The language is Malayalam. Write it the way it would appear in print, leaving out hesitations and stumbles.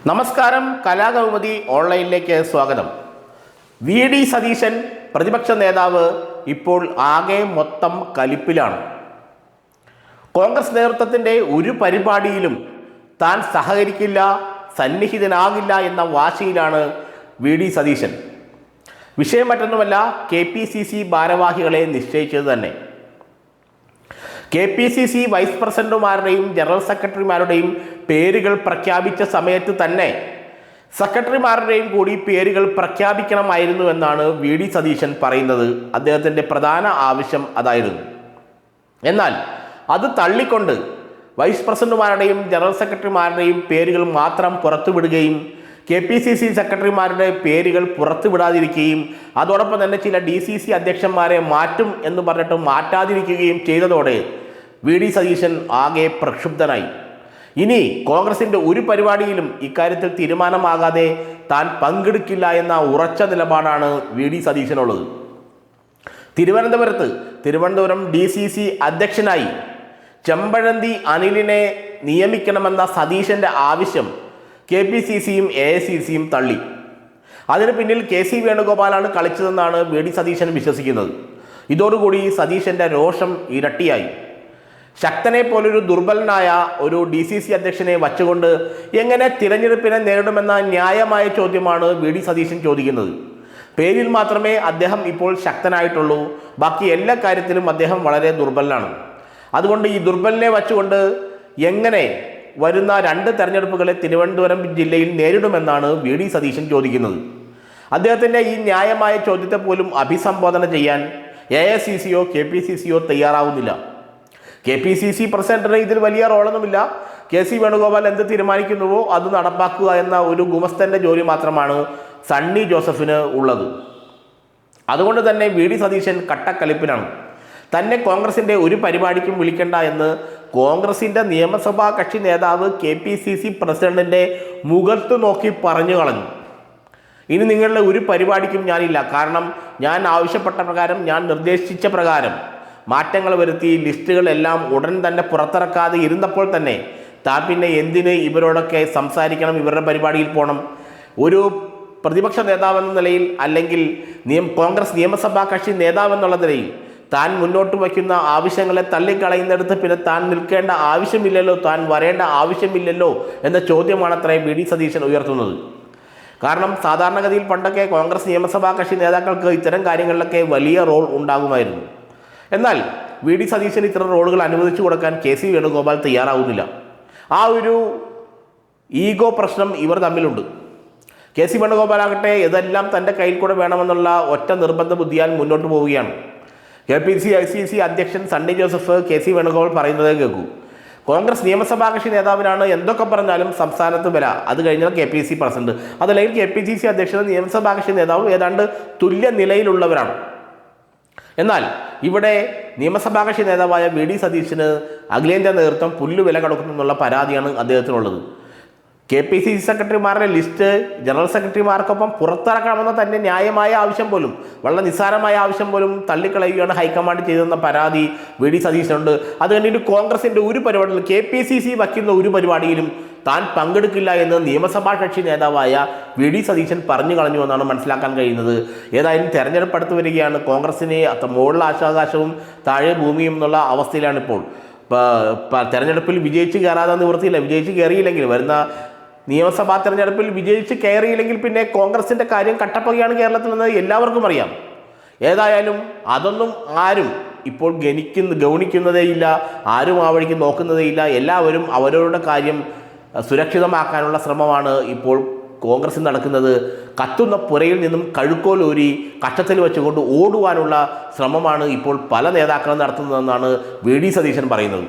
നമസ്കാരം, കലാകൗമുദി ഓൺലൈനിലേക്ക് സ്വാഗതം. വി സതീശൻ പ്രതിപക്ഷ നേതാവ് ഇപ്പോൾ ആകെ മൊത്തം കലിപ്പിലാണ്. കോൺഗ്രസ് നേതൃത്വത്തിൻ്റെ ഒരു പരിപാടിയിലും താൻ സഹകരിക്കില്ല, സന്നിഹിതനാകില്ല എന്ന വാശിയിലാണ് വി സതീശൻ. വിഷയം മറ്റൊന്നുമല്ല, KPCC ഭാരവാഹികളെ നിശ്ചയിച്ചത് തന്നെ. KPCC വൈസ് പ്രസിഡന്റുമാരുടെയും ജനറൽ സെക്രട്ടറിമാരുടെയും പേരുകൾ പ്രഖ്യാപിച്ച സമയത്ത് തന്നെ സെക്രട്ടറിമാരുടെയും കൂടി പേരുകൾ പ്രഖ്യാപിക്കണമായിരുന്നു എന്നാണ് വി സതീശൻ പറയുന്നത്. അദ്ദേഹത്തിൻ്റെ പ്രധാന ആവശ്യം അതായിരുന്നു. എന്നാൽ അത് തള്ളിക്കൊണ്ട് വൈസ് പ്രസിഡന്റുമാരുടെയും ജനറൽ സെക്രട്ടറിമാരുടെയും പേരുകൾ മാത്രം പുറത്തുവിടുകയും KPCC സെക്രട്ടറിമാരുടെ പേരുകൾ പുറത്തുവിടാതിരിക്കുകയും അതോടൊപ്പം തന്നെ ചില DCC അധ്യക്ഷന്മാരെ മാറ്റും എന്ന് പറഞ്ഞിട്ട് മാറ്റാതിരിക്കുകയും ചെയ്തതോടെ വി സതീശൻ ആകെ പ്രക്ഷുബ്ധനായി. ഇനി കോൺഗ്രസിൻ്റെ ഒരു പരിപാടിയിലും ഇക്കാര്യത്തിൽ തീരുമാനമാകാതെ താൻ പങ്കെടുക്കില്ല എന്ന ഉറച്ച നിലപാടാണ് വി സതീശനുള്ളത്. തിരുവനന്തപുരം DCC അധ്യക്ഷനായി ചെമ്പഴന്തി അനിലിനെ നിയമിക്കണമെന്ന സതീശൻ്റെ ആവശ്യം KPCCയും AICCയും തള്ളി. അതിന് പിന്നിൽ KC വേണുഗോപാലാണ് കളിച്ചതെന്നാണ് വി സതീശൻ വിശ്വസിക്കുന്നത്. ഇതോടുകൂടി സതീശൻ്റെ രോഷം ഇരട്ടിയായി. ശക്തനെ പോലൊരു ദുർബലനായ ഒരു DCC അധ്യക്ഷനെ വച്ചുകൊണ്ട് എങ്ങനെ തിരഞ്ഞെടുപ്പിനെ നേരിടുമെന്ന ന്യായമായ ചോദ്യമാണ് വി സതീശൻ ചോദിക്കുന്നത്. പേരിൽ മാത്രമേ അദ്ദേഹം ഇപ്പോൾ ശക്തനായിട്ടുള്ളൂ, ബാക്കി എല്ലാ കാര്യത്തിലും അദ്ദേഹം വളരെ ദുർബലനാണ്. അതുകൊണ്ട് ഈ ദുർബലനെ വച്ചുകൊണ്ട് എങ്ങനെ വരുന്ന 2 തെരഞ്ഞെടുപ്പുകളെ തിരുവനന്തപുരം ജില്ലയിൽ നേരിടുമെന്നാണ് വി സതീശൻ ചോദിക്കുന്നത്. അദ്ദേഹത്തിൻ്റെ ഈ ന്യായമായ ചോദ്യത്തെ പോലും അഭിസംബോധന ചെയ്യാൻ AICCയോ KPCCയോ തയ്യാറാവുന്നില്ല. KPCC പ്രസിഡന്റിന് ഇതിൽ വലിയ റോളൊന്നുമില്ല. KC വേണുഗോപാൽ എന്ത് തീരുമാനിക്കുന്നുവോ അത് നടപ്പാക്കുക എന്ന ഒരു ഗുമസ്തൻ്റെ ജോലി മാത്രമാണ് സണ്ണി ജോസഫിന് ഉള്ളത്. അതുകൊണ്ട് തന്നെ വി സതീശൻ കട്ടക്കലിപ്പിലാണ്. തന്നെ കോൺഗ്രസിൻ്റെ ഒരു പരിപാടിക്കും വിളിക്കണ്ട എന്ന് കോൺഗ്രസിൻ്റെ നിയമസഭാ കക്ഷി നേതാവ് KPCC പ്രസിഡന്റിൻ്റെ മുഖത്ത് നോക്കി പറഞ്ഞു കളഞ്ഞു. ഇനി നിങ്ങളുടെ ഒരു പരിപാടിക്കും ഞാനില്ല, കാരണം ഞാൻ ആവശ്യപ്പെട്ട പ്രകാരം, ഞാൻ നിർദ്ദേശിച്ച പ്രകാരം മാറ്റങ്ങൾ വരുത്തി ലിസ്റ്റുകളെല്ലാം ഉടൻ തന്നെ പുറത്തിറക്കാതെ ഇരുന്നപ്പോൾ തന്നെ താൻ പിന്നെ എന്തിന് ഇവരോടൊക്കെ സംസാരിക്കണം, ഇവരുടെ പരിപാടിയിൽ പോകണം? ഒരു പ്രതിപക്ഷ നേതാവെന്ന നിലയിൽ അല്ലെങ്കിൽ കോൺഗ്രസ് നിയമസഭാ കക്ഷി നേതാവെന്നുള്ള നിലയിൽ താൻ മുന്നോട്ട് വയ്ക്കുന്ന ആവശ്യങ്ങളെ തള്ളിക്കളയുന്നിടത്ത് പിന്നെ താൻ നിൽക്കേണ്ട ആവശ്യമില്ലല്ലോ, താൻ വരേണ്ട ആവശ്യമില്ലല്ലോ എന്ന ചോദ്യമാണ് അത്ര വി സതീശൻ ഉയർത്തുന്നത്. കാരണം സാധാരണഗതിയിൽ പണ്ടൊക്കെ കോൺഗ്രസ് നിയമസഭാ കക്ഷി നേതാക്കൾക്ക് ഇത്തരം കാര്യങ്ങളിലൊക്കെ വലിയ റോൾ ഉണ്ടാകുമായിരുന്നു. എന്നാൽ വി സതീശൻ ഇത്തരം റോളുകൾ അനുവദിച്ചു കൊടുക്കാൻ KC വേണുഗോപാൽ തയ്യാറാവുന്നില്ല. ആ ഒരു ഈഗോ പ്രശ്നം ഇവർ തമ്മിലുണ്ട്. KC വേണുഗോപാൽ ആകട്ടെ ഇതെല്ലാം തൻ്റെ കയ്യിൽ കൂടെ വേണമെന്നുള്ള ഒറ്റ നിർബന്ധ ബുദ്ധിയാൽ മുന്നോട്ട് പോവുകയാണ്. KPCC അധ്യക്ഷൻ സണ്ണി ജോസഫ് KC വേണുഗോപാൽ പറയുന്നതേ കേൾക്കൂ. കോൺഗ്രസ് നിയമസഭാ കക്ഷി നേതാവിനാണ് എന്തൊക്കെ പറഞ്ഞാലും സംസ്ഥാനത്ത് വില, അത് കഴിഞ്ഞാൽ KPCC പ്രസിഡന്റ്, അതല്ലെങ്കിൽ KPCC അധ്യക്ഷൻ നിയമസഭാ കക്ഷി നേതാവും ഏതാണ്ട് തുല്യ നിലയിലുള്ളവരാണ്. എന്നാൽ ഇവിടെ നിയമസഭാ കക്ഷി നേതാവായ വി സതീശന് അഖിലേന്ത്യാ നേതൃത്വം പുല്ലുവില കൊടുക്കുന്നു എന്നുള്ള പരാതിയാണ് അദ്ദേഹത്തിനുള്ളത്. KPCC സെക്രട്ടറിമാരുടെ ലിസ്റ്റ് ജനറൽ സെക്രട്ടറിമാർക്കൊപ്പം പുറത്തിറക്കണമെന്ന തന്നെ ന്യായമായ ആവശ്യം പോലും, വളരെ നിസ്സാരമായ ആവശ്യം പോലും തള്ളിക്കളയുകയാണ് ഹൈക്കമാൻഡ് ചെയ്തെന്ന പരാതി വി സതീശനുണ്ട്. അത് കഴിഞ്ഞിട്ട് കോൺഗ്രസിൻ്റെ ഒരു പരിപാടിയിലും KPCC വയ്ക്കുന്ന ഒരു പരിപാടിയിലും താൻ പങ്കെടുക്കില്ല എന്ന് നിയമസഭാ കക്ഷി നേതാവായ വി സതീശൻ പറഞ്ഞു കളഞ്ഞു എന്നാണ് മനസ്സിലാക്കാൻ കഴിയുന്നത്. ഏതായാലും തെരഞ്ഞെടുപ്പ് അടുത്ത് വരികയാണ്. കോൺഗ്രസിന് മുകളിൽ ആകാശവും താഴെ ഭൂമിയും എന്നുള്ള അവസ്ഥയിലാണിപ്പോൾ. തെരഞ്ഞെടുപ്പിൽ വിജയിച്ച് കയറാതെ നിവൃത്തിയില്ല. വിജയിച്ച് കയറിയില്ലെങ്കിൽ, വരുന്ന നിയമസഭാ തെരഞ്ഞെടുപ്പിൽ വിജയിച്ച് കയറിയില്ലെങ്കിൽ പിന്നെ കോൺഗ്രസിൻ്റെ കാര്യം കട്ടപ്പകയാണ് കേരളത്തിൽ നിന്ന് എല്ലാവർക്കും അറിയാം. ഏതായാലും അതൊന്നും ആരും ഇപ്പോൾ ഗൗനിക്കുന്നതേയില്ല, ആരും ആ വഴിക്ക് നോക്കുന്നതേയില്ല. എല്ലാവരും അവരവരുടെ കാര്യം സുരക്ഷിതമാക്കാനുള്ള ശ്രമമാണ് ഇപ്പോൾ കോൺഗ്രസിൽ നടക്കുന്നത്. കത്തുന്ന പുരയിൽ നിന്നും കഴുക്കോലൂരി കഷ്ടത്തിൽ വെച്ചുകൊണ്ട് ഓടുവാനുള്ള ശ്രമമാണ് ഇപ്പോൾ പല നേതാക്കളും നടത്തുന്നതെന്നാണ് വി സതീശൻ പറയുന്നത്.